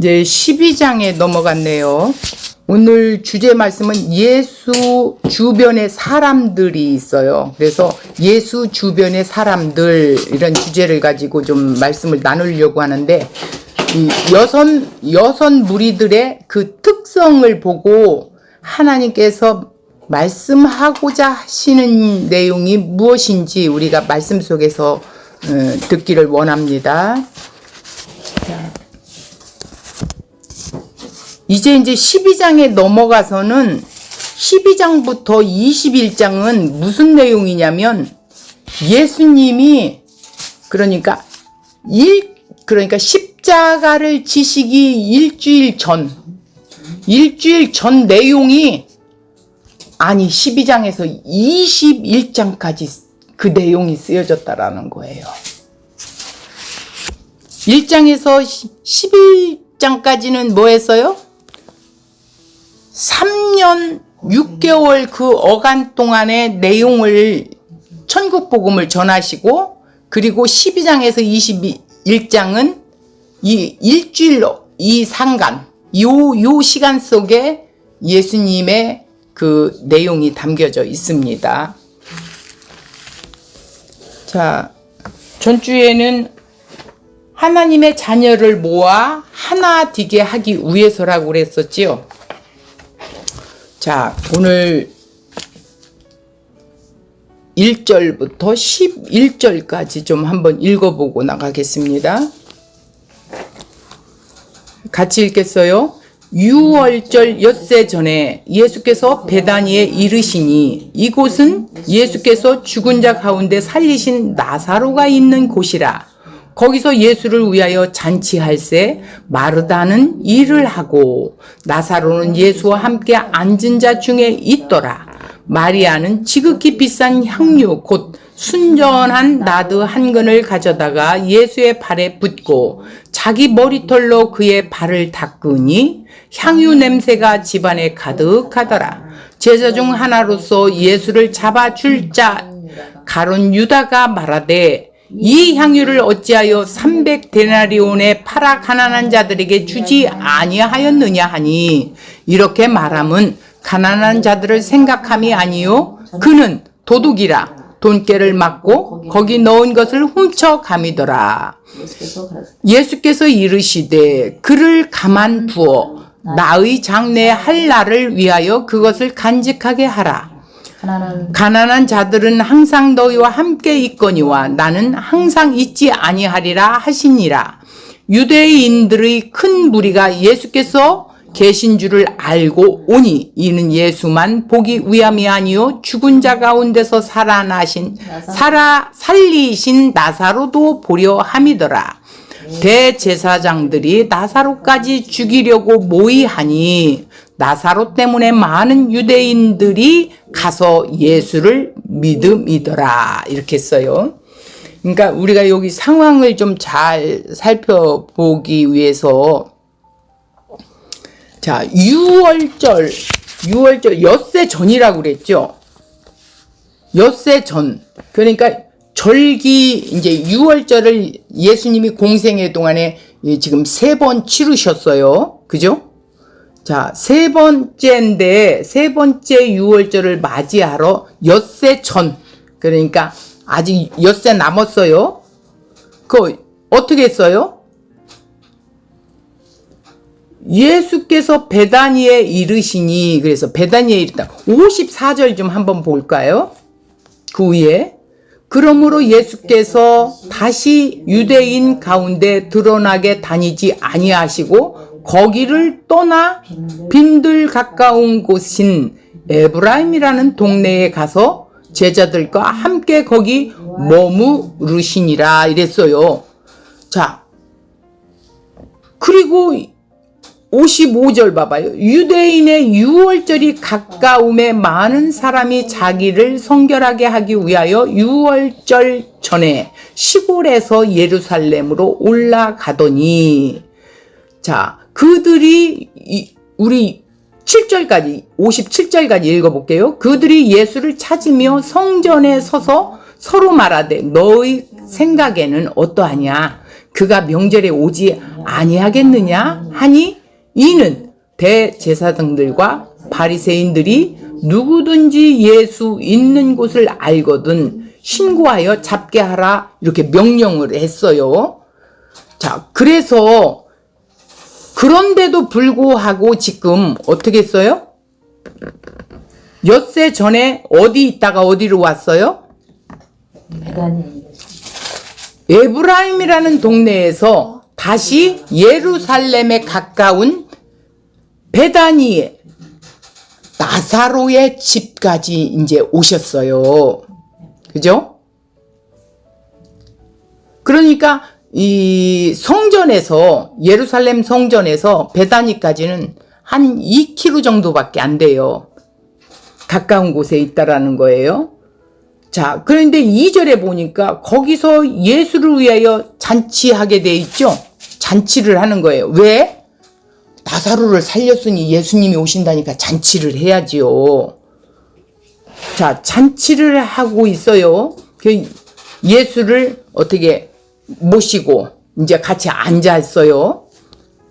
이제 12장에 넘어갔네요. 오늘 주제 말씀은 예수 주변의 사람들이 있어요. 그래서 예수 주변의 사람들 이런 주제를 가지고 좀 말씀을 나누려고 하는데, 이 여섯 무리들의 그 특성을 보고 하나님께서 말씀하고자 하시는 내용이 무엇인지 우리가 말씀 속에서 듣기를 원합니다. 자, 이제 12장에 넘어가서는 12장부터 21장은 무슨 내용이냐면, 예수님이 그러니까 십자가를 지시기 일주일 전 내용이 12장에서 21장까지 그 내용이 쓰여졌다라는 거예요. 1장에서 11장까지는 뭐 했어요? 3년 6개월 그 어간 동안의 내용을 천국복음을 전하시고, 그리고 12장에서 21장은 이 일주일 이 상간 요 시간 속에 예수님의 그 내용이 담겨져 있습니다. 자, 전주에는 하나님의 자녀를 모아 하나 되게 하기 위해서라고 그랬었지요. 자, 오늘 1절부터 11절까지 좀 한번 읽어보고 나가겠습니다. 같이 읽겠어요? 유월절 엿새 전에 예수께서 베다니에 이르시니, 이곳은 예수께서 죽은 자 가운데 살리신 나사로가 있는 곳이라. 거기서 예수를 위하여 잔치할새 마르다는 일을 하고, 나사로는 예수와 함께 앉은 자 중에 있더라. 마리아는 지극히 비싼 향유 곧 순전한 나드 한 근을 가져다가 예수의 발에 붓고 자기 머리털로 그의 발을 닦으니 향유 냄새가 집안에 가득하더라. 제자 중 하나로서 예수를 잡아줄 자 가룟 유다가 말하되, 이 향유를 어찌하여 300데나리온에 팔아 가난한 자들에게 주지 아니하였느냐 하니, 이렇게 말함은 가난한 자들을 생각함이 아니요 그는 도둑이라 돈깨를 맞고 거기 넣은 것을 훔쳐 가미더라. 예수께서 이르시되, 그를 가만 두어 나의 장래 할 날을 위하여 그것을 간직하게 하라. 가난한 자들은 항상 너희와 함께 있거니와 나는 항상 있지 아니하리라 하시니라. 유대인들의 큰 무리가 예수께서 계신 줄을 알고 오니, 이는 예수만 보기 위함이 아니요 죽은 자 가운데서 살리신 나사로도 보려 함이더라. 대제사장들이 나사로까지 죽이려고 모의하니, 나사로 때문에 많은 유대인들이 가서 예수를 믿음이더라. 이렇게 써요. 그러니까 우리가 여기 상황을 좀 잘 살펴보기 위해서, 자, 유월절 엿새 전이라고 그랬죠. 엿새 전. 그러니까 절기, 이제 유월절을 예수님이 공생애 동안에 지금 3번 치르셨어요. 그죠? 자, 세 번째 유월절을 맞이하러 엿새 전. 그러니까 아직 엿새 남았어요. 그거 어떻게 했어요? 예수께서 베다니에 이르시니, 그래서 베다니에 이르다. 54절 좀 한번 볼까요? 그 위에. 그러므로 예수께서 다시 유대인 가운데 드러나게 다니지 아니하시고 거기를 떠나 빈들 가까운 곳인 에브라임이라는 동네에 가서 제자들과 함께 거기 머무르시니라 이랬어요. 자, 그리고 55절 봐봐요. 유대인의 유월절이 가까움에 많은 사람이 자기를 성결하게 하기 위하여 유월절 전에 시골에서 예루살렘으로 올라가더니, 자, 그들이 우리 7절까지 57절까지 읽어볼게요. 그들이 예수를 찾으며 성전에 서서 서로 말하되, 너의 생각에는 어떠하냐? 그가 명절에 오지 아니하겠느냐 하니 이는 대제사장들과 바리새인들이 누구든지 예수 있는 곳을 알거든 신고하여 잡게 하라 이렇게 명령을 했어요. 자, 그래서 그런데도 불구하고 지금 어떻게 했어요? 엿새 전에 어디 있다가 어디로 왔어요? 에브라임이라는 동네에서 다시 예루살렘에 가까운 베다니 나사로의 집까지 이제 오셨어요. 그죠? 그러니까 이 성전에서 예루살렘 성전에서 베다니까지는 한 2km 정도밖에 안 돼요. 가까운 곳에 있다라는 거예요. 자, 그런데 2절에 보니까 거기서 예수를 위하여 잔치하게 돼 있죠. 잔치를 하는 거예요. 왜? 나사로를 살렸으니 예수님이 오신다니까 잔치를 해야지요. 자, 잔치를 하고 있어요. 예수를 어떻게 모시고 이제 같이 앉아 있어요.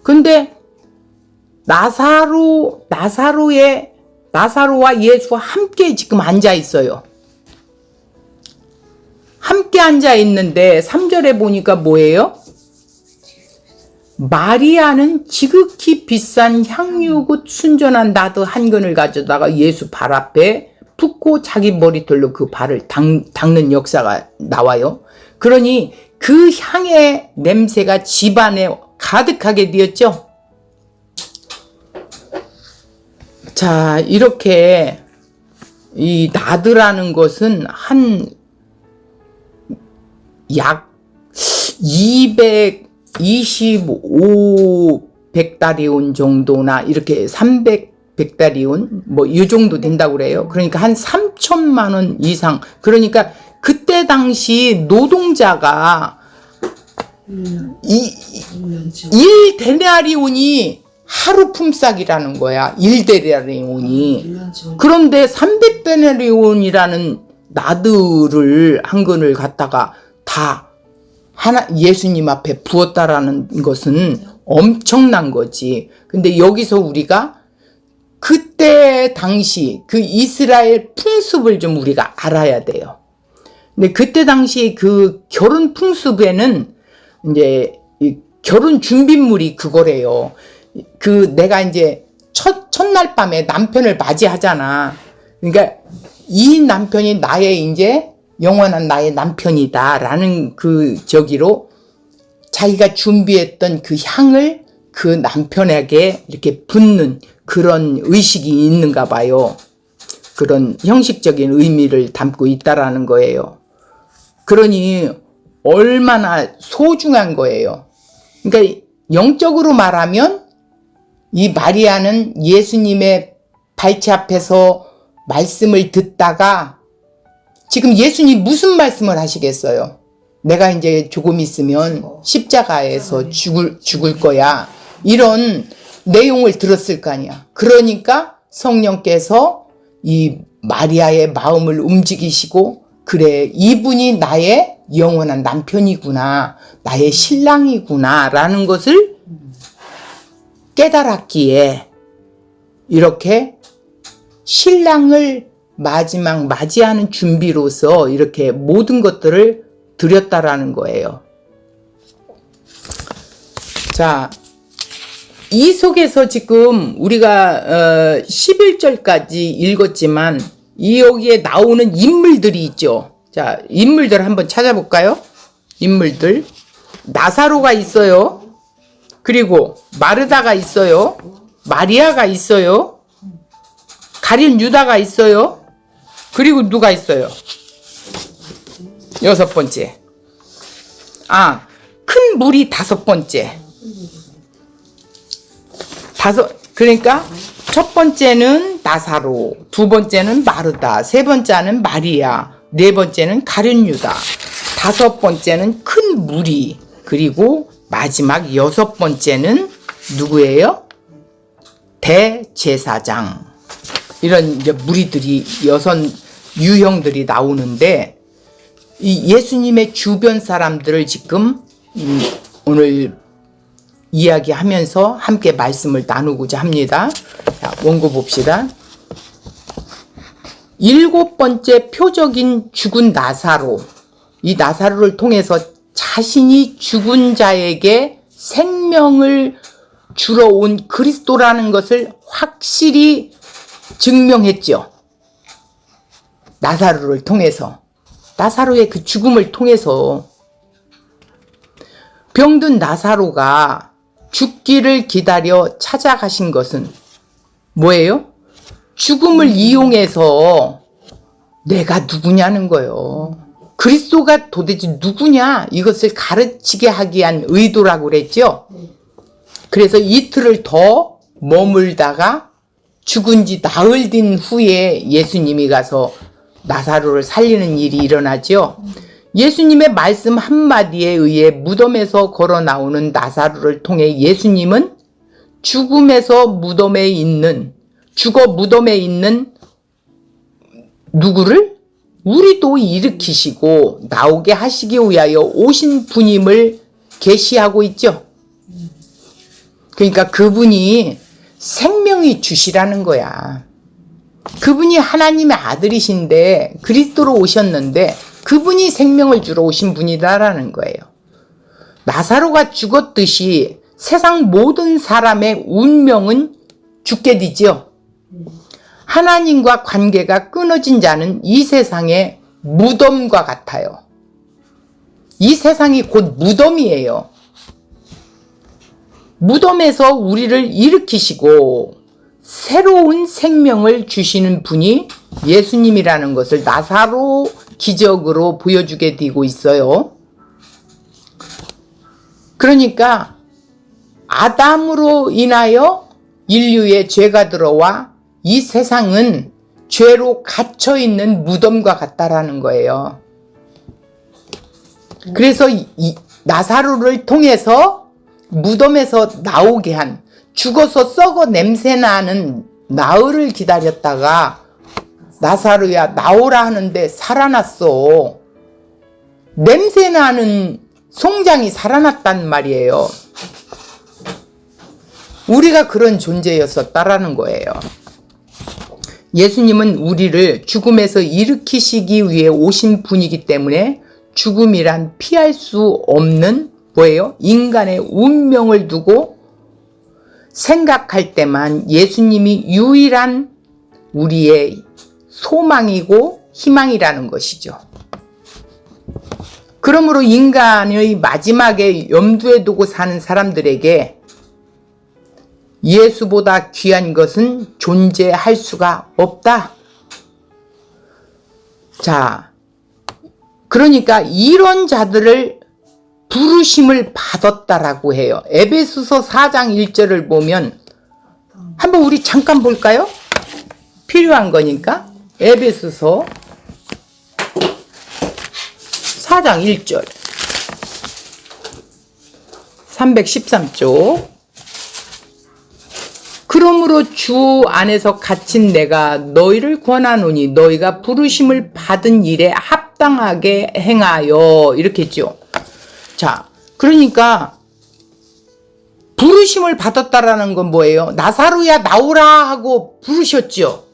근데 나사로와 예수와 함께 지금 앉아 있어요. 함께 앉아 있는데 3절에 보니까 뭐예요? 마리아는 지극히 비싼 향유굿 순전한 나드 한 근을 가져다가 예수 발 앞에 붓고 자기 머리털로 그 발을 닦는 역사가 나와요. 그러니 그 향의 냄새가 집안에 가득하게 되었죠. 자, 이렇게 이 나드라는 것은 한 약 225백다리온 정도나 이렇게 300백다리온 뭐 이 정도 된다고 그래요. 그러니까 한 3천만 원 이상. 그러니까 그때 당시 노동자가 1데나리온이 하루 품삯이라는 거야. 1데나리온이. 그런데 300데나리온이라는 나드를 한 근을 갖다가 다 예수님 앞에 부었다라는 것은 엄청난 거지. 근데 여기서 우리가 그때 당시 그 이스라엘 풍습을 좀 우리가 알아야 돼요. 근데 그때 당시 그 결혼 풍습에는 이제 결혼 준비물이 그거래요. 내가 이제 첫날 밤에 남편을 맞이하잖아. 그러니까 이 남편이 나의 이제 영원한 나의 남편이다라는 저기로 자기가 준비했던 그 향을 그 남편에게 이렇게 붓는 그런 의식이 있는가 봐요. 그런 형식적인 의미를 담고 있다라는 거예요. 그러니 얼마나 소중한 거예요. 그러니까 영적으로 말하면 이 마리아는 예수님의 발치 앞에서 말씀을 듣다가 지금 예수님 무슨 말씀을 하시겠어요? 내가 이제 조금 있으면 십자가에서 죽을 거야. 이런 내용을 들었을 거 아니야. 그러니까 성령께서 이 마리아의 마음을 움직이시고 그래, 이분이 나의 영원한 남편이구나. 나의 신랑이구나. 라는 것을 깨달았기에 이렇게 신랑을 마지막 맞이하는 준비로서 이렇게 모든 것들을 드렸다라는 거예요. 자, 이 속에서 지금 우리가 11절까지 읽었지만 여기에 나오는 인물들이 있죠. 자, 인물들 한번 찾아볼까요? 인물들. 나사로가 있어요. 그리고 마르다가 있어요. 마리아가 있어요. 가룟 유다가 있어요. 그리고 누가 있어요? 6번째. 큰 물이 5번째. 그러니까 첫 번째는 나사로, 두 번째는 마르다, 세 번째는 마리아, 네 번째는 가룟 유다, 다섯 번째는 큰 무리, 그리고 마지막 6번째는 누구예요? 대제사장. 이런 이제 무리들이 유형들이 나오는데 이 예수님의 주변 사람들을 지금 오늘 이야기하면서 함께 말씀을 나누고자 합니다. 자, 원고 봅시다. 7번째 표적인 죽은 나사로. 이 나사로를 통해서 자신이 죽은 자에게 생명을 주러 온 그리스도라는 것을 확실히 증명했죠. 나사로를 통해서. 나사로의 그 죽음을 통해서. 병든 나사로가 죽기를 기다려 찾아가신 것은 뭐예요? 죽음을 이용해서 내가 누구냐는 거예요. 그리스도가 도대체 누구냐? 이것을 가르치게 하기 위한 의도라고 그랬죠. 그래서 이틀을 더 머물다가 죽은 지 나흘 된 후에 예수님이 가서 나사로를 살리는 일이 일어나죠. 예수님의 말씀 한마디에 의해 무덤에서 걸어 나오는 나사로를 통해 예수님은 죽어 무덤에 있는 누구를 우리도 일으키시고 나오게 하시기 위하여 오신 분임을 계시하고 있죠. 그러니까 그분이 생명이 주시라는 거야. 그분이 하나님의 아들이신데 그리스도로 오셨는데 그분이 생명을 주러 오신 분이다라는 거예요. 나사로가 죽었듯이 세상 모든 사람의 운명은 죽게 되죠. 하나님과 관계가 끊어진 자는 이 세상의 무덤과 같아요. 이 세상이 곧 무덤이에요. 무덤에서 우리를 일으키시고 새로운 생명을 주시는 분이 예수님이라는 것을 나사로 기적으로 보여주게 되고 있어요. 그러니까 아담으로 인하여 인류의 죄가 들어와 이 세상은 죄로 갇혀있는 무덤과 같다라는 거예요. 그래서 이 나사로를 통해서 무덤에서 나오게 한, 죽어서 썩어 냄새나는 나흘을 기다렸다가 나사로야 나오라 하는데 살아났어. 냄새나는 송장이 살아났단 말이에요. 우리가 그런 존재였었다라는 거예요. 예수님은 우리를 죽음에서 일으키시기 위해 오신 분이기 때문에 죽음이란 피할 수 없는 뭐예요? 인간의 운명을 두고 생각할 때만 예수님이 유일한 우리의 소망이고 희망이라는 것이죠. 그러므로 인간의 마지막에 염두에 두고 사는 사람들에게 예수보다 귀한 것은 존재할 수가 없다. 자, 그러니까 이런 자들을 부르심을 받았다라고 해요. 에베소서 4장 1절을 보면 한번 우리 잠깐 볼까요? 필요한 거니까. 에베소서 4장 1절 313쪽. 그러므로 주 안에서 갇힌 내가 너희를 권하노니 너희가 부르심을 받은 일에 합당하게 행하여, 이렇게 했죠. 자, 그러니까 부르심을 받았다라는 건 뭐예요? 나사로야 나오라 하고 부르셨죠.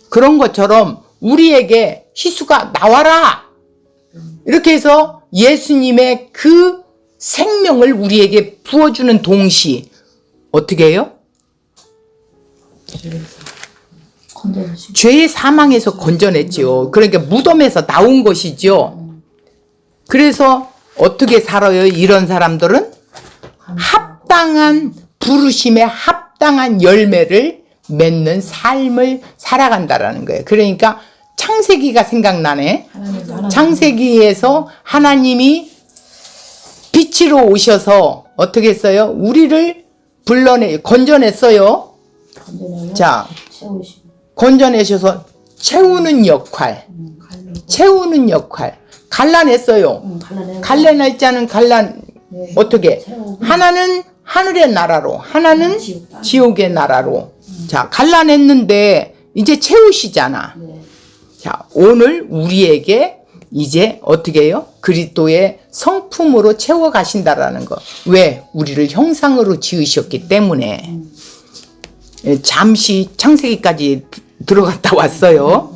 그런 것처럼 우리에게 희수가 나와라, 이렇게 해서 예수님의 그 생명을 우리에게 부어주는 동시 어떻게 해요? 죄의 사망에서 건져냈죠. 그러니까 무덤에서 나온 것이죠. 그래서 어떻게 살아요? 이런 사람들은 합당한 부르심에 합당한 열매를 맺는 삶을 살아간다라는 거예요. 그러니까 창세기가 생각나네. 창세기에서 하나님이 빛으로 오셔서 어떻게 했어요? 우리를 건져냈어요. 자, 건져내셔서 채우는 역할, 갈라냈어요. 갈라낼 자는 어떻게? 하나는 하늘의 나라로, 하나는 지옥의 나라로. 자, 갈라냈는데 이제 채우시잖아. 자, 오늘 우리에게 이제 어떻게 해요? 그리스도의 성품으로 채워 가신다라는 거. 왜? 우리를 형상으로 지으셨기 때문에. 잠시 창세기까지 들어갔다 왔어요.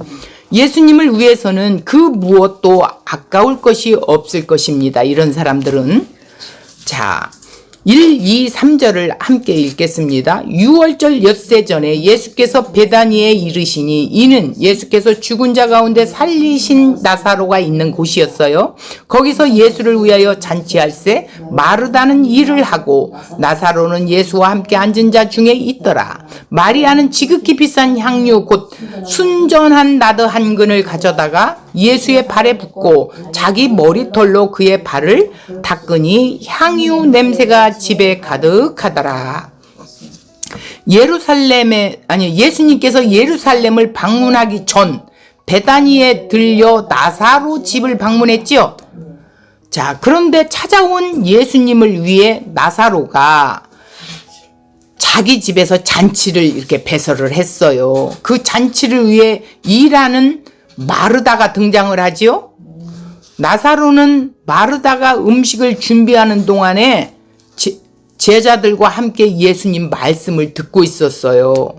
예수님을 위해서는 그 무엇도 아까울 것이 없을 것입니다. 이런 사람들은. 자, 1, 2, 3절을 함께 읽겠습니다. 6월절 엿새 전에 예수께서 베다니에 이르시니 이는 예수께서 죽은 자 가운데 살리신 나사로가 있는 곳이었어요. 거기서 예수를 위하여 잔치할새 마르다는 일을 하고 나사로는 예수와 함께 앉은 자 중에 있더라. 마리아는 지극히 비싼 향유 곧 순전한 나드 한 근을 가져다가 예수의 발에 붓고 자기 머리털로 그의 발을 닦으니 향유 냄새가 집에 가득하더라. 예수님께서 예루살렘을 방문하기 전 베다니에 들려 나사로 집을 방문했지요. 자, 그런데 찾아온 예수님을 위해 나사로가 자기 집에서 잔치를 이렇게 배설을 했어요. 그 잔치를 위해 일하는 마르다가 등장을 하지요. 나사로는 마르다가 음식을 준비하는 동안에 제자들과 함께 예수님 말씀을 듣고 있었어요.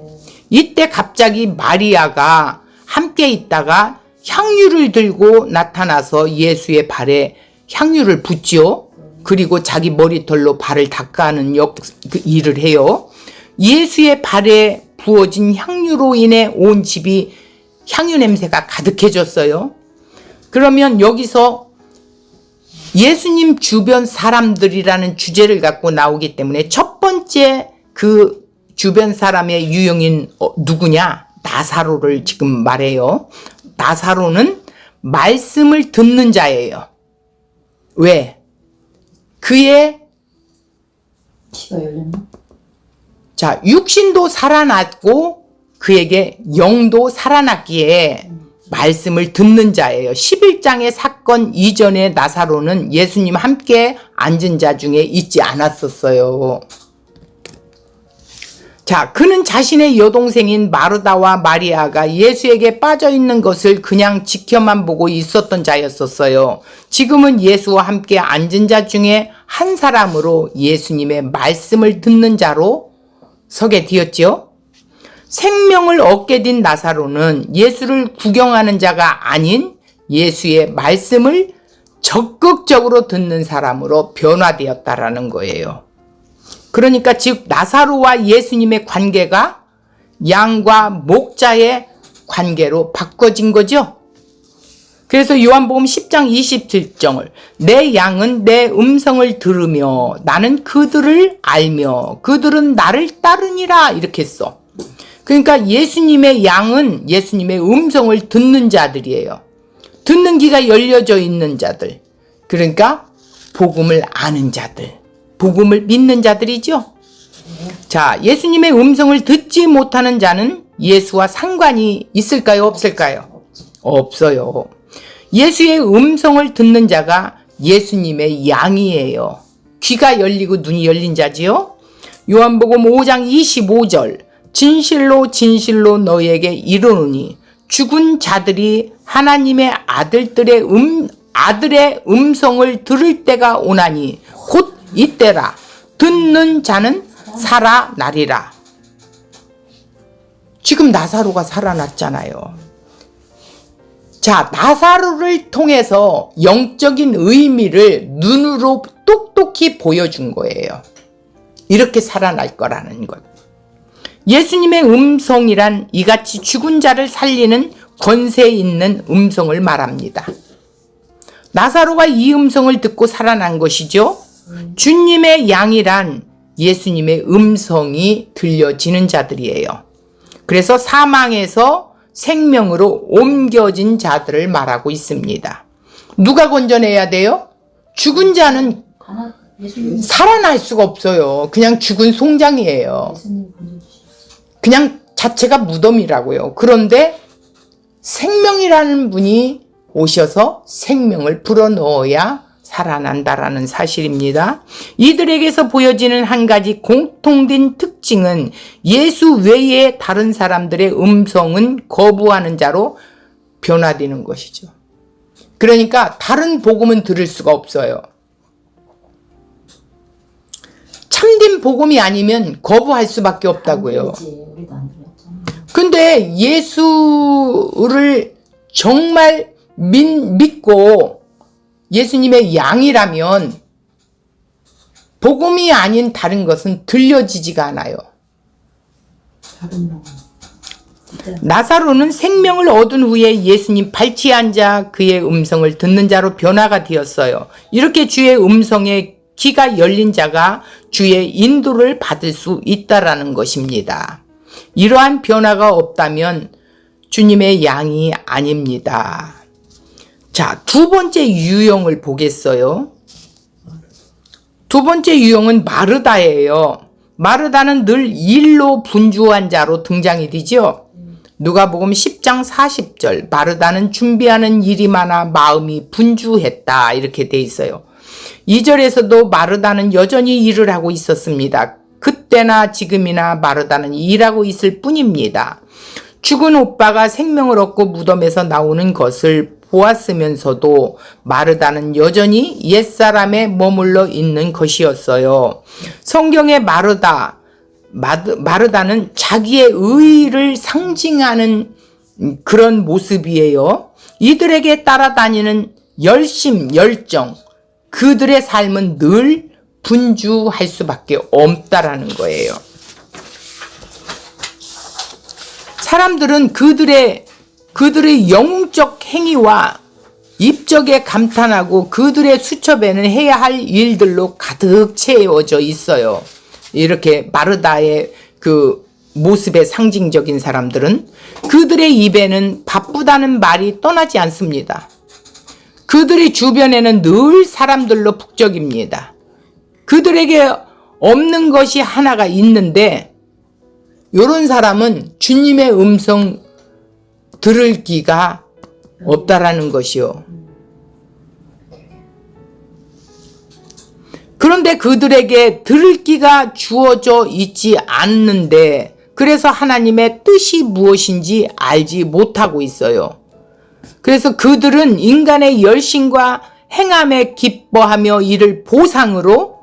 이때 갑자기 마리아가 함께 있다가 향유를 들고 나타나서 예수의 발에 향유를 붓지요. 그리고 자기 머리털로 발을 닦아하는 그 일을 해요. 예수의 발에 부어진 향유로 인해 온 집이 향유 냄새가 가득해졌어요. 그러면 여기서 예수님 주변 사람들이라는 주제를 갖고 나오기 때문에 첫 번째 그 주변 사람의 유형인 누구냐? 나사로를 지금 말해요. 나사로는 말씀을 듣는 자예요. 왜? 그의 자, 육신도 살아났고 그에게 영도 살아났기에 말씀을 듣는 자예요. 11장의 사건 이전에 나사로는 예수님 함께 앉은 자 중에 있지 않았었어요. 자, 그는 자신의 여동생인 마르다와 마리아가 예수에게 빠져있는 것을 그냥 지켜만 보고 있었던 자였었어요. 지금은 예수와 함께 앉은 자 중에 한 사람으로 예수님의 말씀을 듣는 자로 서게 되었지요. 생명을 얻게 된 나사로는 예수를 구경하는 자가 아닌 예수의 말씀을 적극적으로 듣는 사람으로 변화되었다라는 거예요. 그러니까 즉 나사로와 예수님의 관계가 양과 목자의 관계로 바꿔진 거죠. 그래서 요한복음 10장 27절을 내 양은 내 음성을 들으며 나는 그들을 알며 그들은 나를 따르니라 이렇게 했어. 그러니까 예수님의 양은 예수님의 음성을 듣는 자들이에요. 듣는 귀가 열려져 있는 자들. 그러니까 복음을 아는 자들. 복음을 믿는 자들이죠. 자, 예수님의 음성을 듣지 못하는 자는 예수와 상관이 있을까요? 없을까요? 없어요. 예수의 음성을 듣는 자가 예수님의 양이에요. 귀가 열리고 눈이 열린 자지요. 요한복음 5장 25절 진실로 진실로 너희에게 이르노니 죽은 자들이 하나님의 아들의 음성을 들을 때가 오나니 곧 이때라. 듣는 자는 살아나리라. 지금 나사로가 살아났잖아요. 자, 나사로를 통해서 영적인 의미를 눈으로 똑똑히 보여준 거예요. 이렇게 살아날 거라는 것. 예수님의 음성이란 이같이 죽은 자를 살리는 권세 있는 음성을 말합니다. 나사로가 이 음성을 듣고 살아난 것이죠. 주님의 양이란 예수님의 음성이 들려지는 자들이에요. 그래서 사망에서 생명으로 옮겨진 자들을 말하고 있습니다. 누가 건져내야 돼요? 죽은 자는 살아날 수가 없어요. 그냥 죽은 송장이에요. 그냥 자체가 무덤이라고요. 그런데 생명이라는 분이 오셔서 생명을 불어넣어야 살아난다라는 사실입니다. 이들에게서 보여지는 한 가지 공통된 특징은 예수 외에 다른 사람들의 음성은 거부하는 자로 변화되는 것이죠. 그러니까 다른 복음은 들을 수가 없어요. 참된 복음이 아니면 거부할 수밖에 없다고요. 근데 예수를 정말 믿고 예수님의 양이라면 복음이 아닌 다른 것은 들려지지가 않아요. 나사로는 생명을 얻은 후에 예수님 발치에 앉아 그의 음성을 듣는 자로 변화가 되었어요. 이렇게 주의 음성에 귀가 열린 자가 주의 인도를 받을 수 있다라는 것입니다. 이러한 변화가 없다면 주님의 양이 아닙니다. 자, 두 번째 유형을 보겠어요. 두 번째 유형은 마르다예요. 마르다는 늘 일로 분주한 자로 등장이 되죠. 누가복음 10장 40절, 마르다는 준비하는 일이 많아 마음이 분주했다, 이렇게 돼 있어요. 2절에서도 마르다는 여전히 일을 하고 있었습니다. 그때나 지금이나 마르다는 일하고 있을 뿐입니다. 죽은 오빠가 생명을 얻고 무덤에서 나오는 것을 보았으면서도 마르다는 여전히 옛사람에 머물러 있는 것이었어요. 성경의 마르다는 자기의 의의를 상징하는 그런 모습이에요. 이들에게 따라다니는 열정, 그들의 삶은 늘 분주할 수밖에 없다라는 거예요. 사람들은 그들의 영웅적 행위와 입적에 감탄하고 그들의 수첩에는 해야 할 일들로 가득 채워져 있어요. 이렇게 마르다의 그 모습의 상징적인 사람들은 그들의 입에는 바쁘다는 말이 떠나지 않습니다. 그들의 주변에는 늘 사람들로 북적입니다. 그들에게 없는 것이 하나가 있는데 이런 사람은 주님의 음성 들을 기가 없다라는 것이요. 그런데 그들에게 들을 기가 주어져 있지 않는데 그래서 하나님의 뜻이 무엇인지 알지 못하고 있어요. 그래서 그들은 인간의 열심과 행함에 기뻐하며 이를 보상으로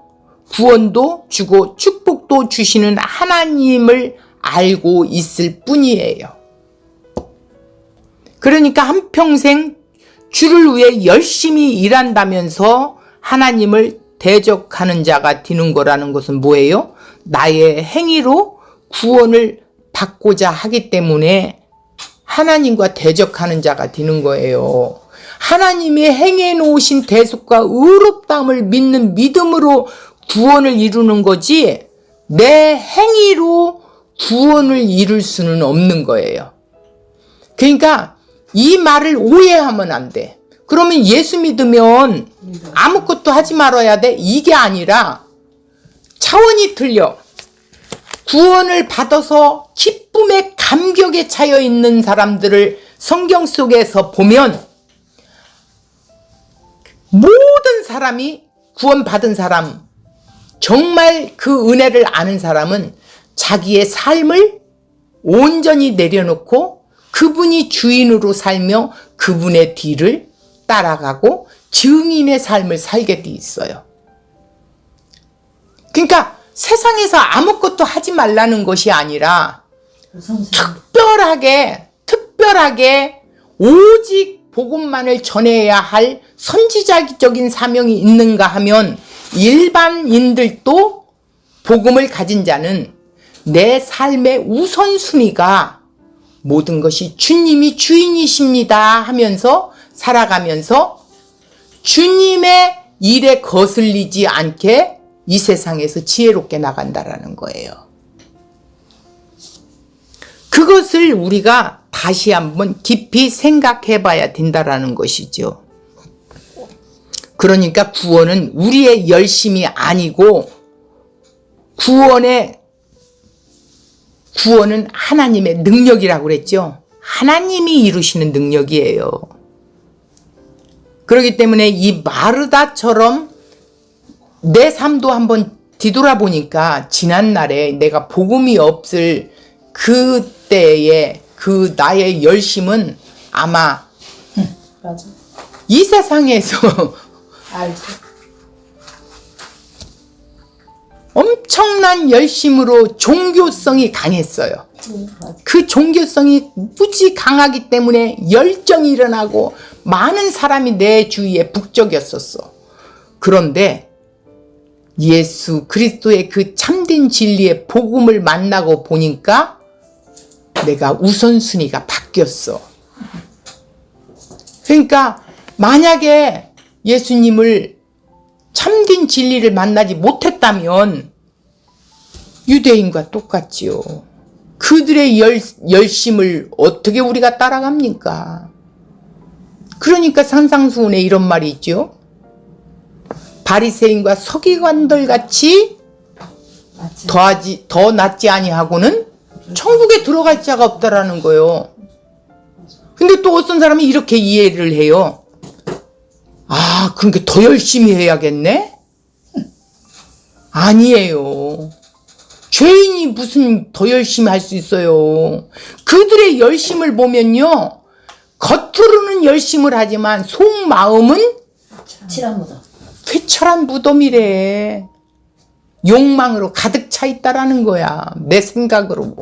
구원도 주고 축복도 주시는 하나님을 알고 있을 뿐이에요. 그러니까 한평생 주를 위해 열심히 일한다면서 하나님을 대적하는 자가 되는 거라는 것은 뭐예요? 나의 행위로 구원을 받고자 하기 때문에 하나님과 대적하는 자가 되는 거예요. 하나님이 행해 놓으신 대속과 의롭다함을 믿는 믿음으로 구원을 이루는 거지 내 행위로 구원을 이룰 수는 없는 거예요. 그러니까 이 말을 오해하면 안 돼. 그러면 예수 믿으면 아무것도 하지 말아야 돼? 이게 아니라 차원이 틀려. 구원을 받아서 기쁨의 감격에 차여 있는 사람들을 성경 속에서 보면 모든 사람이 구원받은 사람, 정말 그 은혜를 아는 사람은 자기의 삶을 온전히 내려놓고 그분이 주인으로 살며 그분의 뒤를 따라가고 증인의 삶을 살게 돼 있어요. 그러니까 세상에서 아무것도 하지 말라는 것이 아니라 특별하게 오직 복음만을 전해야 할 선지자적인 사명이 있는가 하면 일반인들도 복음을 가진 자는 내 삶의 우선순위가 모든 것이 주님이 주인이십니다 하면서 살아가면서 주님의 일에 거슬리지 않게 이 세상에서 지혜롭게 나간다라는 거예요. 그것을 우리가 다시 한번 깊이 생각해 봐야 된다라는 것이죠. 그러니까 구원은 우리의 열심이 아니고 구원은 하나님의 능력이라고 그랬죠. 하나님이 이루시는 능력이에요. 그렇기 때문에 이 마르다처럼 내 삶도 한번 뒤돌아보니까 지난날에 내가 복음이 없을 그때의 그 나의 열심은 아마 맞아. 이 세상에서 알죠. 엄청난 열심으로 종교성이 강했어요. 맞아. 그 종교성이 무지 강하기 때문에 열정이 일어나고 많은 사람이 내 주위에 북적였었어. 그런데 예수 그리스도의 그 참된 진리의 복음을 만나고 보니까 내가 우선순위가 바뀌었어. 그러니까 만약에 예수님을 참된 진리를 만나지 못했다면 유대인과 똑같지요. 그들의 열심을 어떻게 우리가 따라갑니까? 그러니까 산상수훈에 이런 말이 있죠. 바리새인과 서기관들 같이 더 낫지 아니하고는 천국에 들어갈 자가 없다라는 거예요. 근데 또 어떤 사람이 이렇게 이해를 해요. 아, 그러니까 더 열심히 해야겠네? 아니에요. 죄인이 무슨 더 열심히 할 수 있어요. 그들의 열심을 보면요, 겉으로는 열심을 하지만 속마음은 칠한 무덤. 쾌철한 무덤이래. 욕망으로 가득 차 있다라는 거야. 내 생각으로.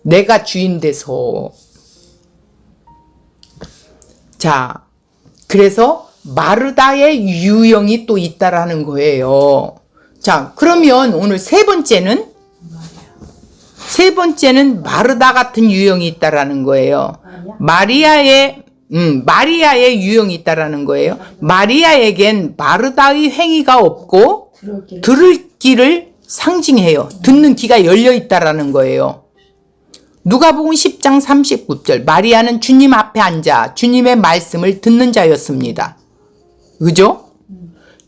내가 주인 돼서. 자, 그래서 마르다의 유형이 또 있다라는 거예요. 자, 그러면 오늘 세 번째는 마르다 같은 유형이 있다라는 거예요. 마리아의 유형이 있다라는 거예요. 마리아에겐 마르다의 행위가 없고 들을 귀를 상징해요. 듣는 귀가 열려 있다라는 거예요. 누가복음 10장 39절. 마리아는 주님 앞에 앉아 주님의 말씀을 듣는 자였습니다. 그죠?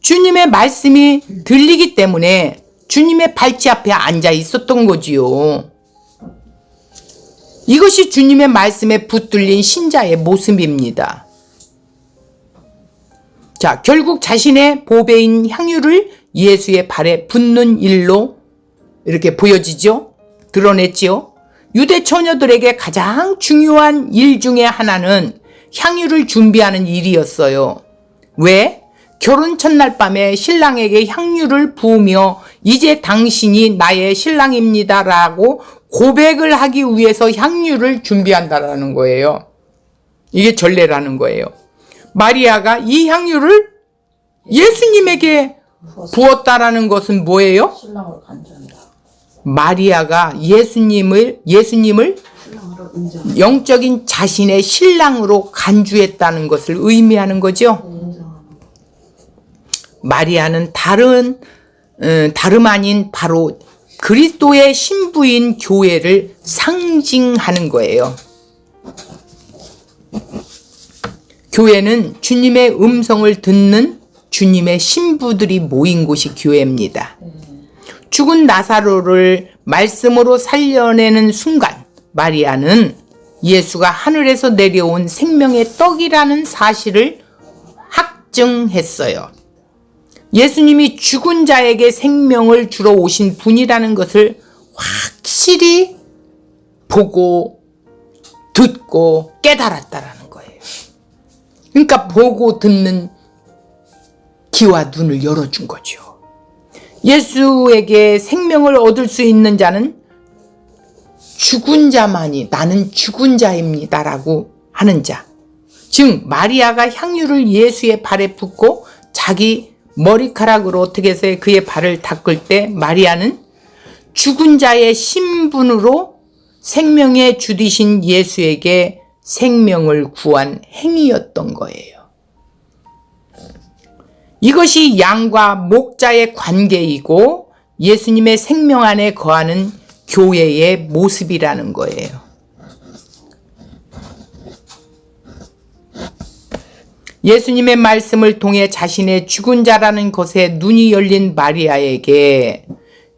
주님의 말씀이 들리기 때문에 주님의 발치 앞에 앉아 있었던 거지요. 이것이 주님의 말씀에 붙들린 신자의 모습입니다. 자, 결국 자신의 보배인 향유를 예수의 발에 붓는 일로 이렇게 보여지죠? 드러냈지요? 유대 처녀들에게 가장 중요한 일 중에 하나는 향유를 준비하는 일이었어요. 왜? 결혼 첫날 밤에 신랑에게 향유를 부으며 이제 당신이 나의 신랑입니다라고 고백을 하기 위해서 향유를 준비한다라는 거예요. 이게 전례라는 거예요. 마리아가 이 향유를 예수님에게 부었다라는 것은 뭐예요? 신랑으로 간주한다. 마리아가 예수님을 신랑으로 인정. 영적인 자신의 신랑으로 간주했다는 것을 의미하는 거죠. 마리아는 다름 아닌 바로 그리스도의 신부인 교회를 상징하는 거예요. 교회는 주님의 음성을 듣는 주님의 신부들이 모인 곳이 교회입니다. 죽은 나사로를 말씀으로 살려내는 순간 마리아는 예수가 하늘에서 내려온 생명의 떡이라는 사실을 확증했어요. 예수님이 죽은 자에게 생명을 주러 오신 분이라는 것을 확실히 보고 듣고 깨달았다라는 거예요. 그러니까 보고 듣는 귀와 눈을 열어준 거죠. 예수에게 생명을 얻을 수 있는 자는 죽은 자만이 나는 죽은 자입니다라고 하는 자. 즉 마리아가 향유를 예수의 발에 붓고 자기 머리카락으로 어떻게 해서 그의 발을 닦을 때 마리아는 죽은 자의 신분으로 생명의 주 되신 예수에게 생명을 구한 행위였던 거예요. 이것이 양과 목자의 관계이고 예수님의 생명 안에 거하는 교회의 모습이라는 거예요. 예수님의 말씀을 통해 자신의 죽은 자라는 것에 눈이 열린 마리아에게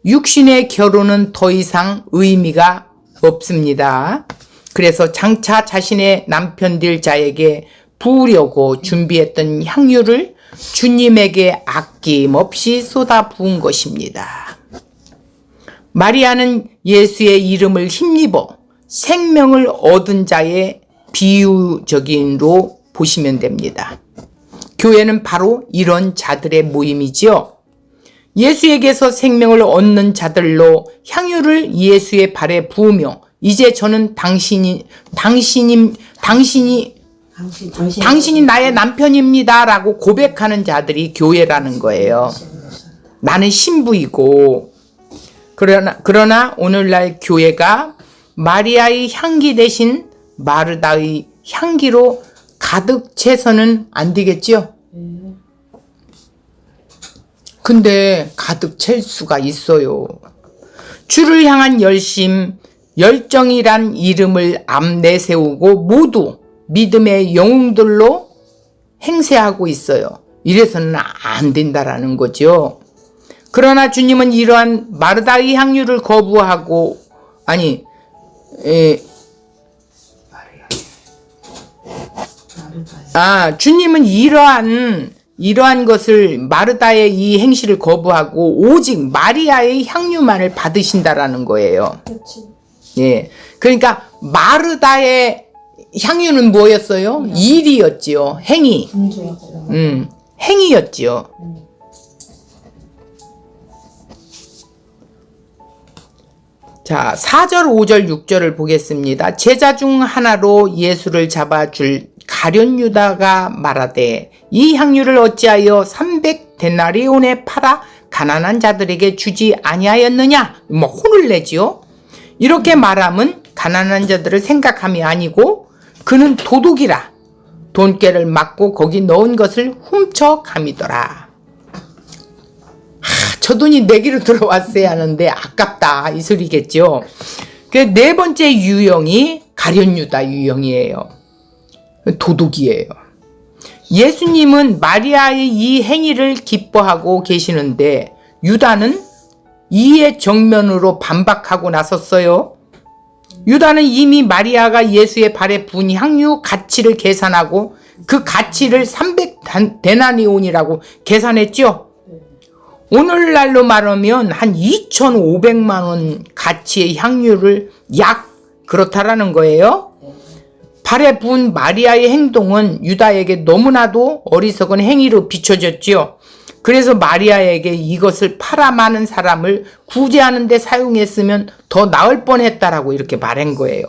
육신의 결혼은 더 이상 의미가 없습니다. 그래서 장차 자신의 남편 될 자에게 부으려고 준비했던 향유를 주님에게 아낌없이 쏟아 부은 것입니다. 마리아는 예수의 이름을 힘입어 생명을 얻은 자의 비유적인로 보시면 됩니다. 교회는 바로 이런 자들의 모임이지요. 예수에게서 생명을 얻는 자들로 향유를 예수의 발에 부으며 이제 저는 당신이 나의 남편입니다 라고 고백하는 자들이 교회라는 거예요. 나는 신부이고. 그러나 오늘날 교회가 마리아의 향기 대신 마르다의 향기로 가득 채서는 안 되겠지요? 근데 가득 찰 수가 있어요. 주를 향한 열정이란 이름을 내세우고 모두 믿음의 영웅들로 행세하고 있어요. 이래서는 안 된다라는 거죠. 그러나 주님은 이러한 마르다의 향유를 거부하고 주님은 이러한 것을 마르다의 이 행실을 거부하고 오직 마리아의 향유만을 받으신다라는 거예요. 그렇지. 예. 그러니까 마르다의 향유는 뭐였어요? 일이었지요. 행위. 행위였지요. 자, 4절, 5절, 6절을 보겠습니다. 제자 중 하나로 예수를 잡아줄 가룟 유다가 말하되 이 향유를 어찌하여 300데나리온에 팔아 가난한 자들에게 주지 아니하였느냐? 혼을 내지요. 이렇게 말함은 가난한 자들을 생각함이 아니고 그는 도둑이라 돈깨를 맞고 거기 넣은 것을 훔쳐감이더라. 저 돈이 내기로 들어왔어야 하는데 아깝다 이 소리겠죠. 그 네 번째 유형이 가룟 유다 유형이에요. 도둑이에요. 예수님은 마리아의 이 행위를 기뻐하고 계시는데 유다는 이의 정면으로 반박하고 나섰어요. 유다는 이미 마리아가 예수의 발에 부은 향유 가치를 계산하고 그 가치를 300데나리온이라고 계산했죠. 오늘날로 말하면 한 2,500만 원 가치의 향유를 약 그렇다라는 거예요. 발에 부은 마리아의 행동은 유다에게 너무나도 어리석은 행위로 비춰졌지요. 그래서 마리아에게 이것을 팔아마는 사람을 구제하는 데 사용했으면 더 나을 뻔했다라고 이렇게 말한 거예요.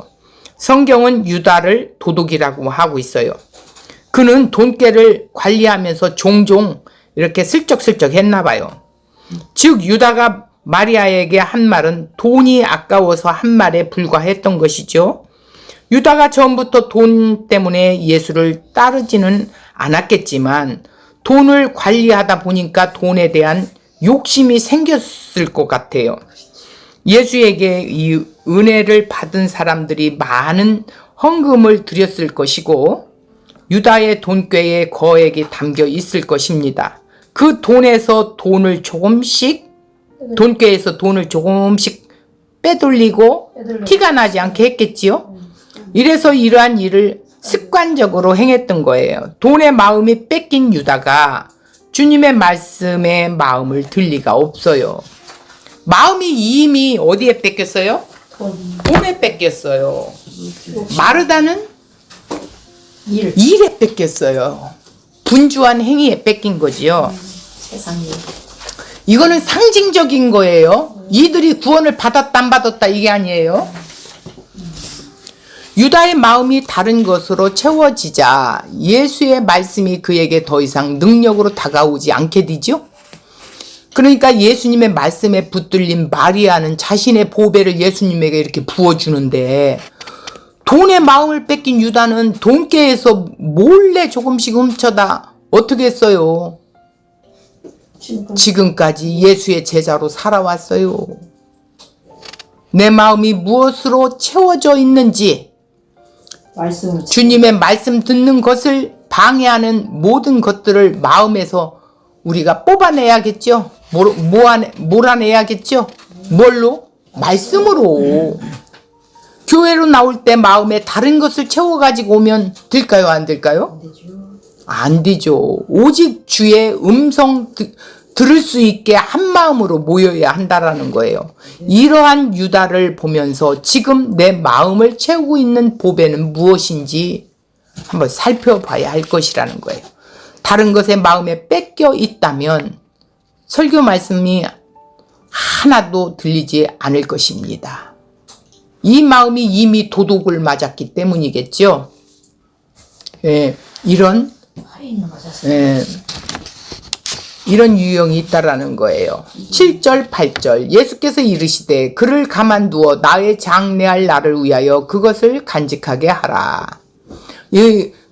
성경은 유다를 도둑이라고 하고 있어요. 그는 돈깨를 관리하면서 종종 이렇게 슬쩍슬쩍 했나 봐요. 즉 유다가 마리아에게 한 말은 돈이 아까워서 한 말에 불과했던 것이죠. 유다가 처음부터 돈 때문에 예수를 따르지는 않았겠지만 돈을 관리하다 보니까 돈에 대한 욕심이 생겼을 것 같아요. 예수에게 이 은혜를 받은 사람들이 많은 헌금을 드렸을 것이고 유다의 돈꾀에 거액이 담겨 있을 것입니다. 그 돈에서 돈꾀에서 돈을 조금씩 빼돌리고 티가 나지 않게 했겠지요. 이래서 이러한 일을 습관적으로 행했던 거예요. 돈의 마음이 뺏긴 유다가 주님의 말씀에 마음을 들 리가 없어요. 마음이 이미 어디에 뺏겼어요? 돈에 뺏겼어요. 마르다는 일에 뺏겼어요. 분주한 행위에 뺏긴 거지요. 세상에. 이거는 상징적인 거예요. 이들이 구원을 받았다 안 받았다 이게 아니에요. 유다의 마음이 다른 것으로 채워지자 예수의 말씀이 그에게 더 이상 능력으로 다가오지 않게 되죠. 그러니까 예수님의 말씀에 붙들린 마리아는 자신의 보배를 예수님에게 이렇게 부어주는데 돈의 마음을 뺏긴 유다는 돈깨에서 몰래 조금씩 훔쳐다 어떻게 했어요? 지금까지 예수의 제자로 살아왔어요. 내 마음이 무엇으로 채워져 있는지 주님의 말씀 듣는 것을 방해하는 모든 것들을 마음에서 우리가 뽑아내야겠죠. 몰아내야겠죠. 뭘로? 말씀으로. 교회로 나올 때 마음에 다른 것을 채워가지고 오면 될까요? 안 될까요? 안 되죠. 오직 주의 음성 들을 수 있게 한 마음으로 모여야 한다라는 거예요. 이러한 유다를 보면서 지금 내 마음을 채우고 있는 보배는 무엇인지 한번 살펴봐야 할 것이라는 거예요. 다른 것에 마음에 뺏겨 있다면 설교 말씀이 하나도 들리지 않을 것입니다. 이 마음이 이미 도둑을 맞았기 때문이겠죠. 예, 이런 유형이 있다라는 거예요. 7절, 8절 예수께서 이르시되 그를 가만두어 나의 장래할 날을 위하여 그것을 간직하게 하라.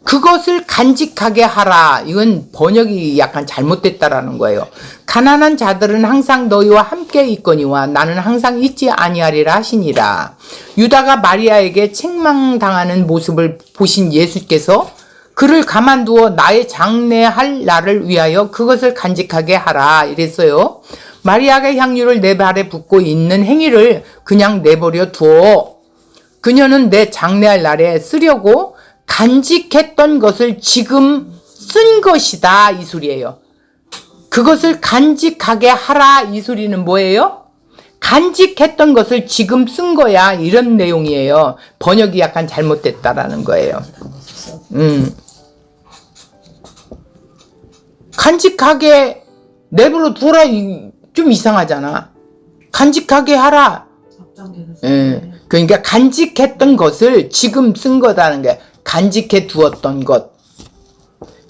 그것을 간직하게 하라. 이건 번역이 약간 잘못됐다라는 거예요. 가난한 자들은 항상 너희와 함께 있거니와 나는 항상 있지 아니하리라 하시니라. 유다가 마리아에게 책망당하는 모습을 보신 예수께서 그를 가만두어 나의 장래할 날을 위하여 그것을 간직하게 하라 이랬어요. 마리아가 향유를 내 발에 붓고 있는 행위를 그냥 내버려 두어 그녀는 내 장래할 날에 쓰려고 간직했던 것을 지금 쓴 것이다 이 소리예요. 그것을 간직하게 하라 이 소리는 뭐예요? 간직했던 것을 지금 쓴 거야 이런 내용이에요. 번역이 약간 잘못됐다라는 거예요. 간직하게 내버려 두라 좀 이상하잖아. 간직하게 하라. 그러니까 간직했던 것을 지금 쓴 거다는 게 간직해 두었던 것.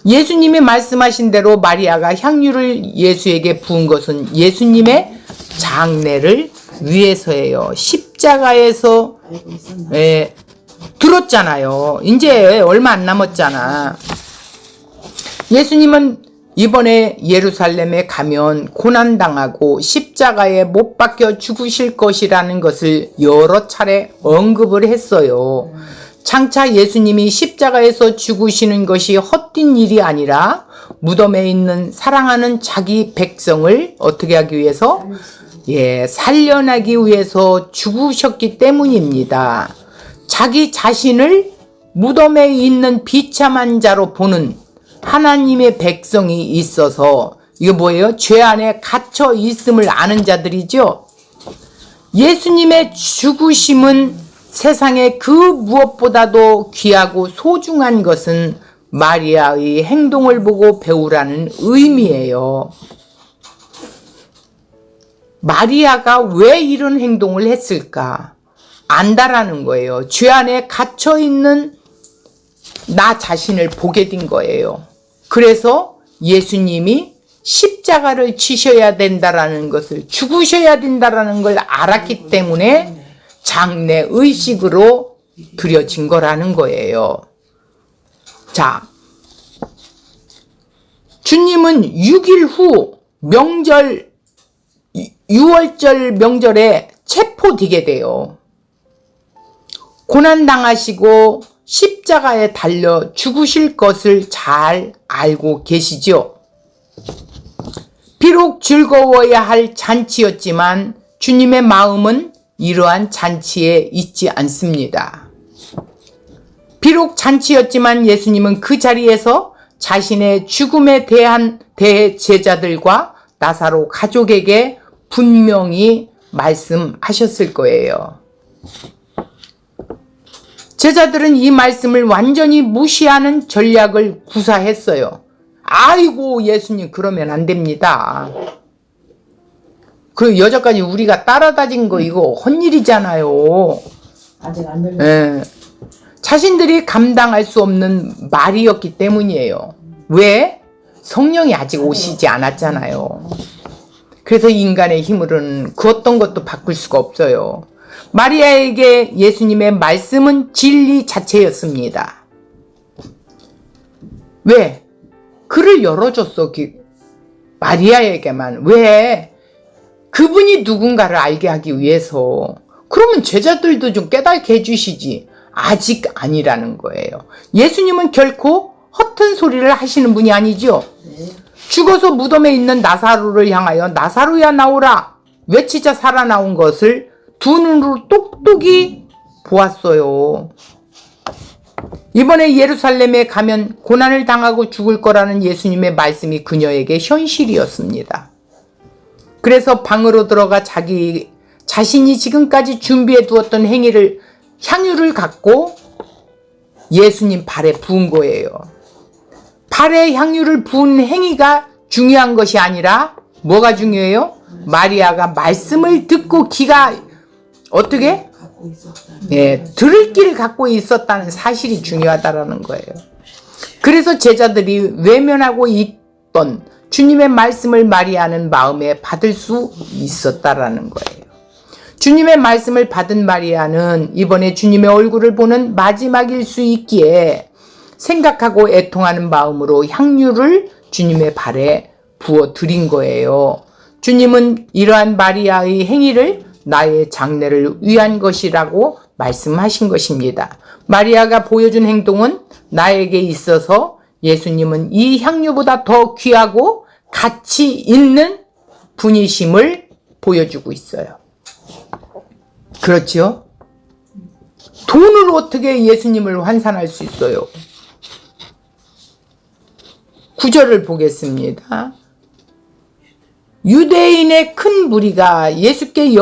예수님이 말씀하신 대로 마리아가 향유를 예수에게 부은 것은 예수님의 장례를 위해서예요. 십자가에서 들었잖아요. 이제 얼마 안 남았잖아. 예수님은 이번에 예루살렘에 가면 고난당하고 십자가에 못 박혀 죽으실 것이라는 것을 여러 차례 언급을 했어요. 장차 예수님이 십자가에서 죽으시는 것이 헛된 일이 아니라 무덤에 있는 사랑하는 자기 백성을 어떻게 하기 위해서? 살려내기 위해서 죽으셨기 때문입니다. 자기 자신을 무덤에 있는 비참한 자로 보는 하나님의 백성이 있어서 이거 뭐예요? 죄 안에 갇혀 있음을 아는 자들이죠. 예수님의 죽으심은 세상에 그 무엇보다도 귀하고 소중한 것은 마리아의 행동을 보고 배우라는 의미예요. 마리아가 왜 이런 행동을 했을까? 안다라는 거예요. 죄 안에 갇혀 있는 나 자신을 보게 된 거예요. 그래서 예수님이 십자가를 지셔야 된다라는 것을, 죽으셔야 된다라는 걸 알았기 때문에 장래 의식으로 그려진 거라는 거예요. 자, 주님은 6일 후 명절, 6월절 명절에 체포되게 돼요. 고난당하시고 십자가에 달려 죽으실 것을 잘 알고 계시죠? 비록 즐거워야 할 잔치였지만 주님의 마음은 이러한 잔치에 있지 않습니다. 비록 잔치였지만 예수님은 그 자리에서 자신의 죽음에 대해 제자들과 나사로 가족에게 분명히 말씀하셨을 거예요. 제자들은 이 말씀을 완전히 무시하는 전략을 구사했어요. 아이고 예수님 그러면 안 됩니다. 그 여자까지 우리가 따라다닌 거 이거 헛일이잖아요. 아직 안 들렸어요. 자신들이 감당할 수 없는 말이었기 때문이에요. 왜? 성령이 아직 오시지 않았잖아요. 그래서 인간의 힘으로는 그 어떤 것도 바꿀 수가 없어요. 마리아에게 예수님의 말씀은 진리 자체였습니다. 왜? 글을 열어줬어. 마리아에게만. 왜? 그분이 누군가를 알게 하기 위해서. 그러면 제자들도 좀 깨닫게 해주시지. 아직 아니라는 거예요. 예수님은 결코 허튼 소리를 하시는 분이 아니죠. 죽어서 무덤에 있는 나사로를 향하여 나사로야 나오라 외치자 살아나온 것을 두 눈으로 똑똑히 보았어요. 이번에 예루살렘에 가면 고난을 당하고 죽을 거라는 예수님의 말씀이 그녀에게 현실이었습니다. 그래서 방으로 들어가 자신이 지금까지 준비해 두었던 향유를 갖고 예수님 발에 부은 거예요. 발에 향유를 부은 행위가 중요한 것이 아니라 뭐가 중요해요? 마리아가 말씀을 듣고 귀가 어떻게? 갖고 있었다. 예, 들을 길을 갖고 있었다는 사실이 중요하다라는 거예요. 그래서 제자들이 외면하고 있던 주님의 말씀을 마리아는 마음에 받을 수 있었다라는 거예요. 주님의 말씀을 받은 마리아는 이번에 주님의 얼굴을 보는 마지막일 수 있기에 생각하고 애통하는 마음으로 향유를 주님의 발에 부어 드린 거예요. 주님은 이러한 마리아의 행위를 나의 장래를 위한 것이라고 말씀하신 것입니다. 마리아가 보여준 행동은 나에게 있어서 예수님은 이 향유보다 더 귀하고 가치 있는 분이심을 보여주고 있어요. 그렇죠? 돈으로 어떻게 예수님을 환산할 수 있어요? 구절을 보겠습니다. 유대인의 큰 무리가 예수께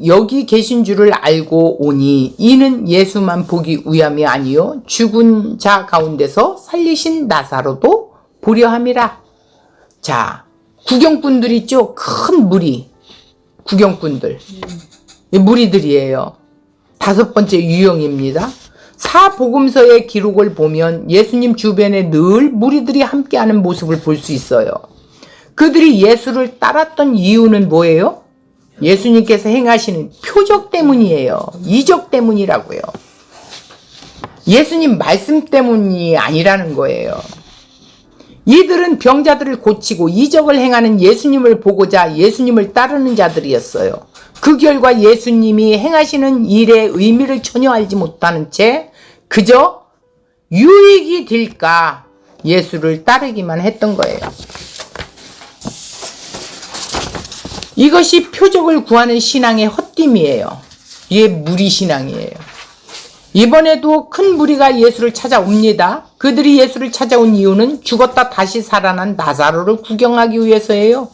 여기 계신 줄을 알고 오니 이는 예수만 보기 위함이 아니요 죽은 자 가운데서 살리신 나사로도 보려 함이라. 자, 구경꾼들 있죠? 큰 무리. 구경꾼들. 무리들이에요. 5번째 유형입니다. 사복음서의 기록을 보면 예수님 주변에 늘 무리들이 함께하는 모습을 볼 수 있어요. 그들이 예수를 따랐던 이유는 뭐예요? 예수님께서 행하시는 표적 때문이에요. 이적 때문이라고요. 예수님 말씀 때문이 아니라는 거예요. 이들은 병자들을 고치고 이적을 행하는 예수님을 보고자 예수님을 따르는 자들이었어요. 그 결과 예수님이 행하시는 일의 의미를 전혀 알지 못하는 채 그저 유익이 될까 예수를 따르기만 했던 거예요. 이것이 표적을 구하는 신앙의 헛됨이에요. 이게 무리신앙이에요. 이번에도 큰 무리가 예수를 찾아옵니다. 그들이 예수를 찾아온 이유는 죽었다 다시 살아난 나사로를 구경하기 위해서예요.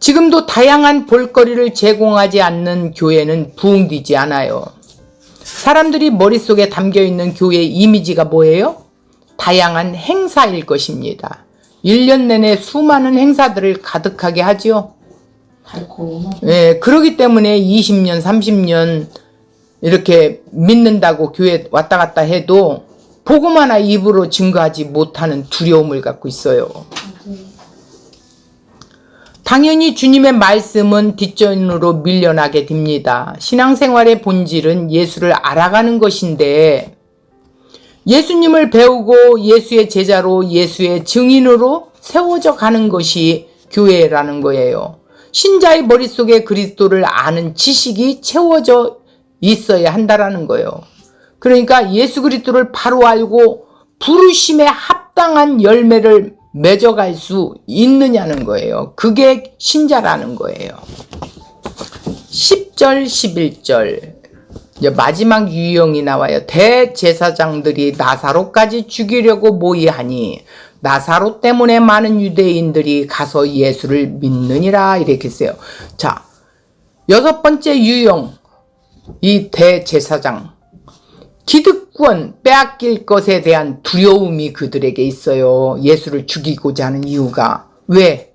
지금도 다양한 볼거리를 제공하지 않는 교회는 부흥되지 않아요. 사람들이 머릿속에 담겨있는 교회의 이미지가 뭐예요? 다양한 행사일 것입니다. 1년 내내 수많은 행사들을 가득하게 하죠. 예, 그렇기 때문에 20년, 30년 이렇게 믿는다고 교회 왔다 갔다 해도 복음 하나 입으로 증거하지 못하는 두려움을 갖고 있어요. 당연히 주님의 말씀은 뒷전으로 밀려나게 됩니다. 신앙생활의 본질은 예수를 알아가는 것인데 예수님을 배우고 예수의 제자로 예수의 증인으로 세워져 가는 것이 교회라는 거예요. 신자의 머릿속에 그리스도를 아는 지식이 채워져 있어야 한다라는 거예요. 그러니까 예수 그리스도를 바로 알고 부르심에 합당한 열매를 맺어갈 수 있느냐는 거예요. 그게 신자라는 거예요. 10절, 11절 이제 마지막 유형이 나와요. 대제사장들이 나사로까지 죽이려고 모의하니 나사로 때문에 많은 유대인들이 가서 예수를 믿느니라 이렇게 했어요. 자, 6번째 유형 이 대제사장 기득권 빼앗길 것에 대한 두려움이 그들에게 있어요. 예수를 죽이고자 하는 이유가 왜?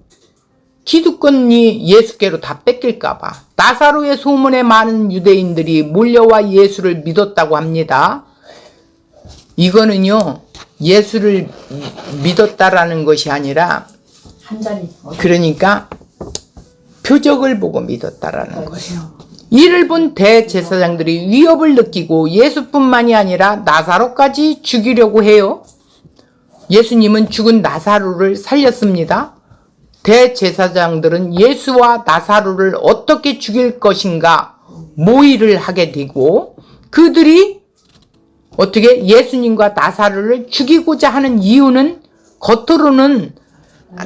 기득권이 예수께로 다 뺏길까 봐. 나사로의 소문에 많은 유대인들이 몰려와 예수를 믿었다고 합니다. 이거는요 예수를 믿었다라는 것이 아니라 그러니까 표적을 보고 믿었다라는 거예요. 이를 본 대제사장들이 위협을 느끼고 예수뿐만이 아니라 나사로까지 죽이려고 해요. 예수님은 죽은 나사로를 살렸습니다. 대제사장들은 예수와 나사로를 어떻게 죽일 것인가 모의를 하게 되고 그들이 어떻게 예수님과 나사로를 죽이고자 하는 이유는 겉으로는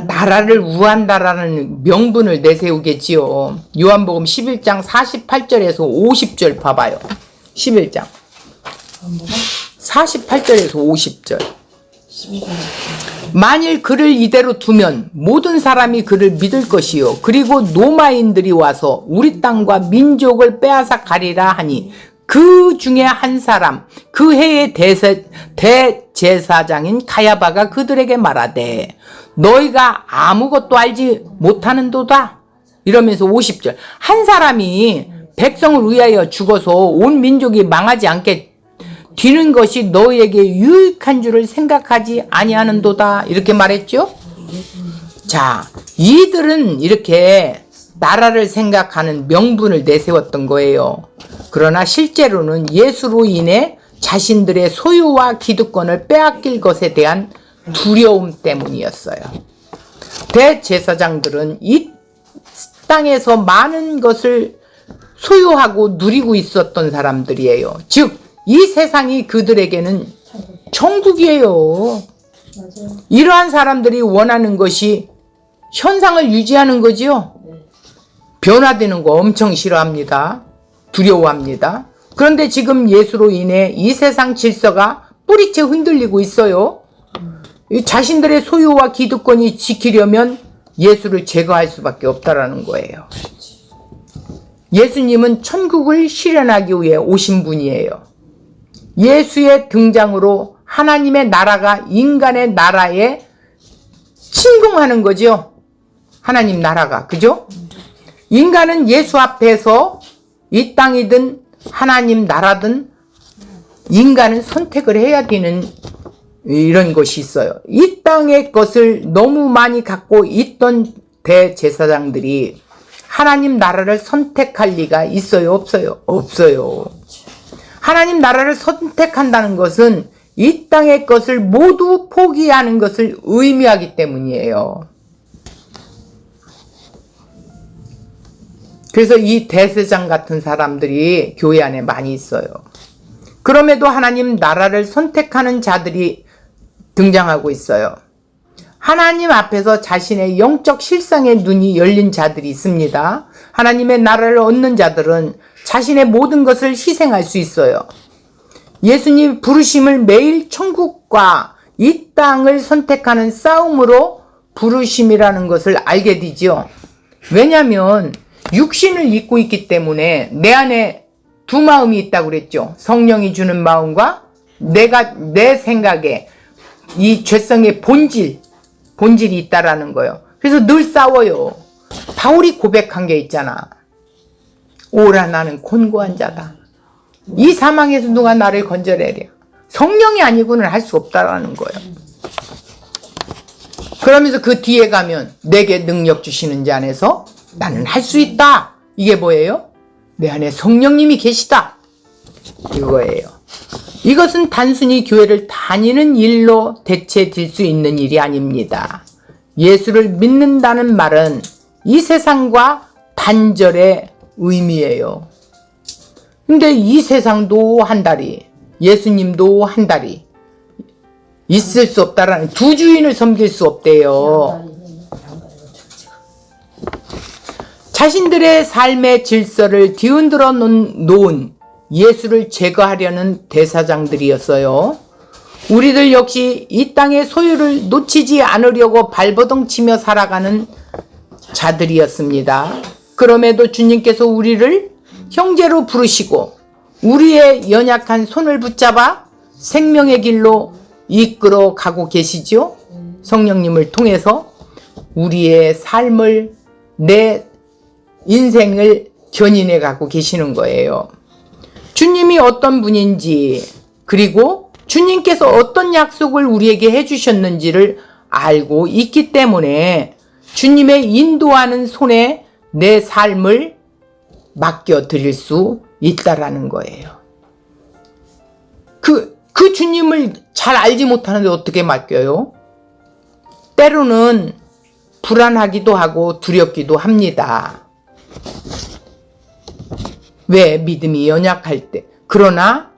나라를 구한다라는 명분을 내세우겠지요. 요한복음 11장 48절에서 50절 봐봐요. 11장 48절에서 50절. 만일 그를 이대로 두면 모든 사람이 그를 믿을 것이요 그리고 로마인들이 와서 우리 땅과 민족을 빼앗아 가리라 하니 그 중에 한 사람, 그 해의 대제사장인 가야바가 그들에게 말하되 너희가 아무것도 알지 못하는도다. 이러면서 50절. 한 사람이 백성을 위하여 죽어서 온 민족이 망하지 않게 뒤는 것이 너희에게 유익한 줄을 생각하지 아니하는도다. 이렇게 말했죠. 자, 이들은 이렇게 나라를 생각하는 명분을 내세웠던 거예요. 그러나 실제로는 예수로 인해 자신들의 소유와 기득권을 빼앗길 것에 대한 두려움 때문이었어요. 대제사장들은 이 땅에서 많은 것을 소유하고 누리고 있었던 사람들이에요. 즉, 이 세상이 그들에게는 천국이에요. 이러한 사람들이 원하는 것이 현상을 유지하는 거지요. 변화되는 거 엄청 싫어합니다. 두려워합니다. 그런데 지금 예수로 인해 이 세상 질서가 뿌리째 흔들리고 있어요. 자신들의 소유와 기득권이 지키려면 예수를 제거할 수밖에 없다라는 거예요. 예수님은 천국을 실현하기 위해 오신 분이에요. 예수의 등장으로 하나님의 나라가 인간의 나라에 침공하는 거죠. 하나님 나라가. 그죠? 인간은 예수 앞에서 이 땅이든 하나님 나라든 인간은 선택을 해야 되는 이런 것이 있어요. 이 땅의 것을 너무 많이 갖고 있던 대제사장들이 하나님 나라를 선택할 리가 있어요? 없어요? 없어요. 하나님 나라를 선택한다는 것은 이 땅의 것을 모두 포기하는 것을 의미하기 때문이에요. 그래서 이 대제사장 같은 사람들이 교회 안에 많이 있어요. 그럼에도 하나님 나라를 선택하는 자들이 등장하고 있어요. 하나님 앞에서 자신의 영적 실상의 눈이 열린 자들이 있습니다. 하나님의 나라를 얻는 자들은 자신의 모든 것을 희생할 수 있어요. 예수님 부르심을 매일 천국과 이 땅을 선택하는 싸움으로 부르심이라는 것을 알게 되죠. 왜냐하면 육신을 입고 있기 때문에 내 안에 두 마음이 있다고 그랬죠. 성령이 주는 마음과 내 생각에 이 죄성의 본질이 있다라는 거예요. 그래서 늘 싸워요. 바울이 고백한 게 있잖아. 오라 나는 곤고한 자다. 이 사망에서 누가 나를 건져내랴. 성령이 아니고는 할 수 없다라는 거예요. 그러면서 그 뒤에 가면 내게 능력 주시는 자 안에서 나는 할 수 있다. 이게 뭐예요? 내 안에 성령님이 계시다. 이거예요. 이것은 단순히 교회를 다니는 일로 대체될 수 있는 일이 아닙니다. 예수를 믿는다는 말은 이 세상과 단절의 의미예요. 근데 이 세상도 한 다리, 예수님도 한 다리 있을 수 없다라는, 두 주인을 섬길 수 없대요. 자신들의 삶의 질서를 뒤흔들어 놓은 예수를 제거하려는 대사장들이었어요. 우리들 역시 이 땅의 소유를 놓치지 않으려고 발버둥치며 살아가는 자들이었습니다. 그럼에도 주님께서 우리를 형제로 부르시고 우리의 연약한 손을 붙잡아 생명의 길로 이끌어 가고 계시죠. 성령님을 통해서 우리의 삶을, 내 인생을 견인해 가고 계시는 거예요. 주님이 어떤 분인지, 그리고 주님께서 어떤 약속을 우리에게 해주셨는지를 알고 있기 때문에 주님의 인도하는 손에 내 삶을 맡겨드릴 수 있다라는 거예요. 그 주님을 잘 알지 못하는데 어떻게 맡겨요? 때로는 불안하기도 하고 두렵기도 합니다. 왜? 믿음이 연약할 때. 그러나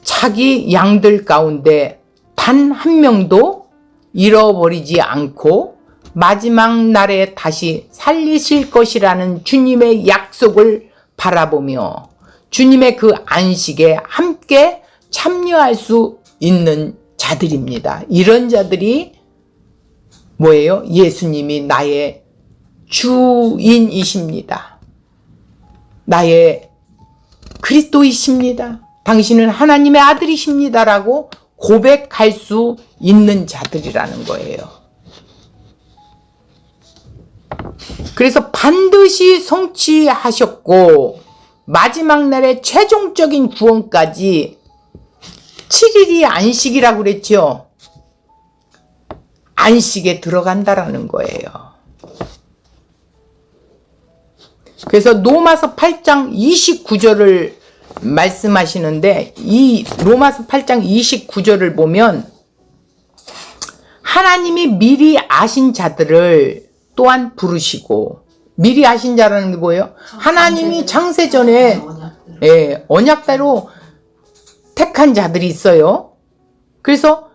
자기 양들 가운데 단 한 명도 잃어버리지 않고 마지막 날에 다시 살리실 것이라는 주님의 약속을 바라보며 주님의 그 안식에 함께 참여할 수 있는 자들입니다. 이런 자들이 뭐예요? 예수님이 나의 주인이십니다. 나의 그리스도이십니다. 당신은 하나님의 아들이십니다라고 고백할 수 있는 자들이라는 거예요. 그래서 반드시 성취하셨고 마지막 날의 최종적인 구원까지 7일이 안식이라고 그랬죠. 안식에 들어간다라는 거예요. 그래서 로마서 8장 29절을 말씀하시는데 이 로마서 8장 29절을 보면 하나님이 미리 아신 자들을 또한 부르시고, 미리 아신 자라는 게 뭐예요? 하나님이 창세전에 언약대로 택한 자들이 있어요. 그래서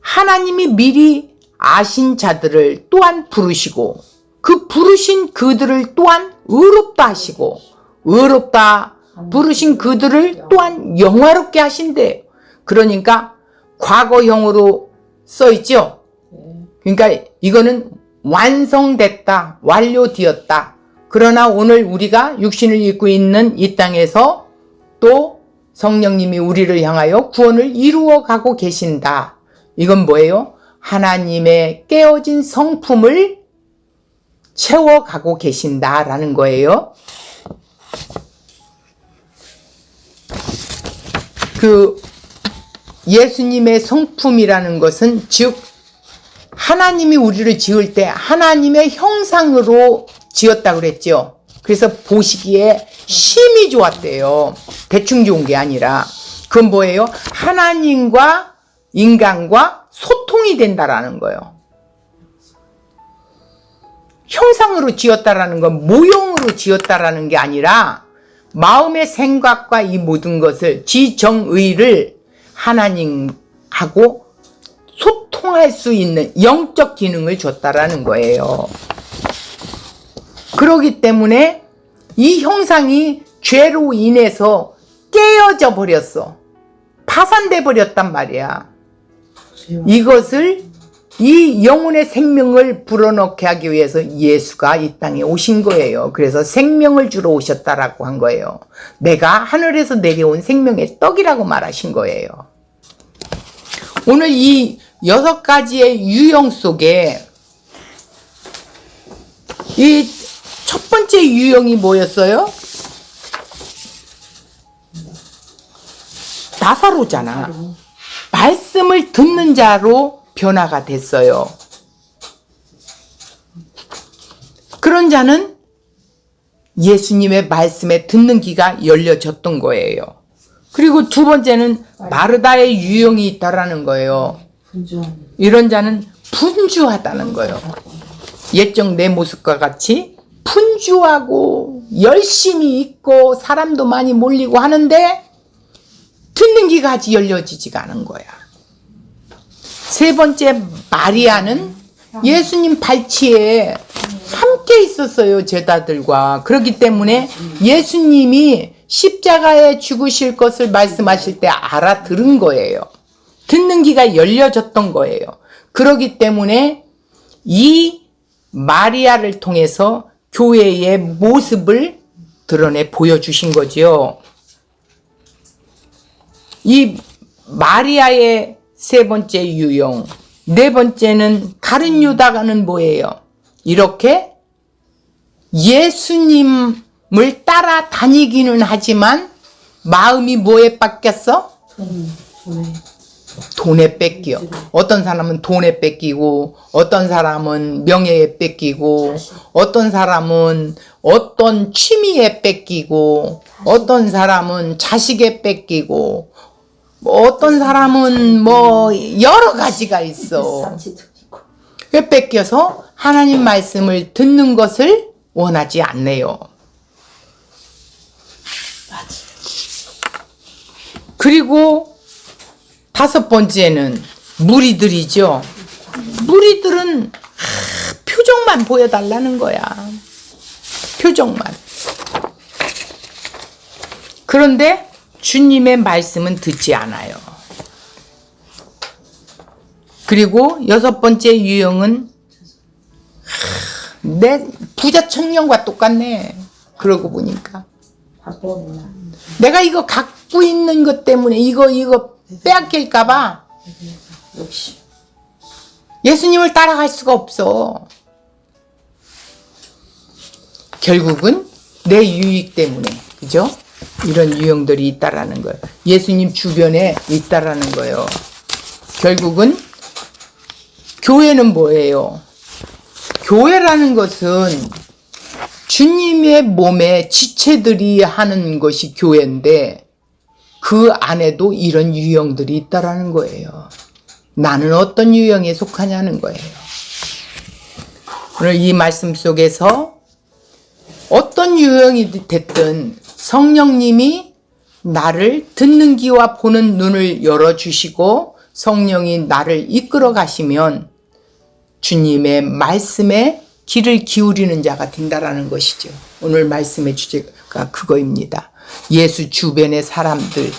하나님이 미리 아신 자들을 또한 부르시고 그 부르신 그들을 또한 의롭다 하시고 의롭다 부르신 그들을 또한 영화롭게 하신대. 그러니까 과거형으로 써있죠. 그러니까 이거는 완성됐다, 완료되었다. 그러나 오늘 우리가 육신을 입고 있는 이 땅에서 또 성령님이 우리를 향하여 구원을 이루어 가고 계신다. 이건 뭐예요? 하나님의 깨어진 성품을 채워가고 계신다라는 거예요. 그 예수님의 성품이라는 것은 즉 하나님이 우리를 지을 때 하나님의 형상으로 지었다고 그랬죠. 그래서 보시기에 심히 좋았대요. 대충 좋은 게 아니라 그건 뭐예요? 하나님과 인간과 소통이 된다라는 거예요. 형상으로 지었다라는 건 모형으로 지었다라는 게 아니라 마음의 생각과 이 모든 것을 지정의를 하나님하고 소통할 수 있는 영적 기능을 줬다라는 거예요. 그렇기 때문에 이 형상이 죄로 인해서 깨어져 버렸어. 파산돼 버렸단 말이야. 이것을 이 영혼의 생명을 불어넣게 하기 위해서 예수가 이 땅에 오신 거예요. 그래서 생명을 주러 오셨다라고 한 거예요. 내가 하늘에서 내려온 생명의 떡이라고 말하신 거예요. 오늘 이 6가지의 유형 속에 이 첫 번째 유형이 뭐였어요? 나사로잖아. 말씀을 듣는 자로 변화가 됐어요. 그런 자는 예수님의 말씀에 듣는 귀가 열려졌던 거예요. 그리고 두 번째는 마르다의 유형이 있다라는 거예요. 이런 자는 분주하다는 거예요. 옛적 내 모습과 같이 분주하고 열심히 있고 사람도 많이 몰리고 하는데 듣는 귀가 아직 열려지지가 않은 거야. 세 번째 마리아는 예수님 발치에 함께 있었어요. 제자들과. 그렇기 때문에 예수님이 십자가에 죽으실 것을 말씀하실 때 알아들은 거예요. 듣는 귀가 열려졌던 거예요. 그렇기 때문에 이 마리아를 통해서 교회의 모습을 드러내 보여주신 거죠. 이 마리아의 세 번째 유형, 네 번째는 다른 유다가는 뭐예요? 이렇게 예수님을 따라다니기는 하지만 마음이 뭐에 뺏겼어? 돈에 뺏겨. 어떤 사람은 돈에 뺏기고 어떤 사람은 명예에 뺏기고 어떤 사람은 어떤 취미에 뺏기고 어떤 사람은 자식에 뺏기고 어떤 사람은 뭐 여러 가지가 있어. 왜 뺏겨서 하나님 말씀을 듣는 것을 원하지 않네요. 그리고 다섯 번째는 무리들이죠. 무리들은 표정만 보여달라는 거야. 표정만. 그런데 주님의 말씀은 듣지 않아요. 그리고 여섯 번째 유형은 내 부자 청년과 똑같네. 그러고 보니까 밥벌이나. 내가 이거 갖고 있는 것 때문에 이거 빼앗길까봐 역시. 예수님을 따라갈 수가 없어. 결국은 내 유익 때문에, 그죠? 이런 유형들이 있다라는 거예요. 예수님 주변에 있다라는 거예요. 결국은 교회는 뭐예요? 교회라는 것은 주님의 몸에 지체들이 하는 것이 교회인데 그 안에도 이런 유형들이 있다라는 거예요. 나는 어떤 유형에 속하냐는 거예요. 오늘 이 말씀 속에서 어떤 유형이 됐든 성령님이 나를 듣는 귀와 보는 눈을 열어주시고 성령이 나를 이끌어 가시면 주님의 말씀에 귀를 기울이는 자가 된다라는 것이죠. 오늘 말씀의 주제가 그거입니다. 예수 주변의 사람들.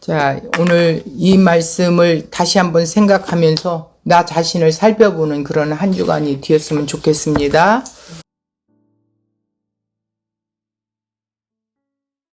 자, 오늘 이 말씀을 다시 한번 생각하면서 나 자신을 살펴보는 그런 한 주간이 되었으면 좋겠습니다.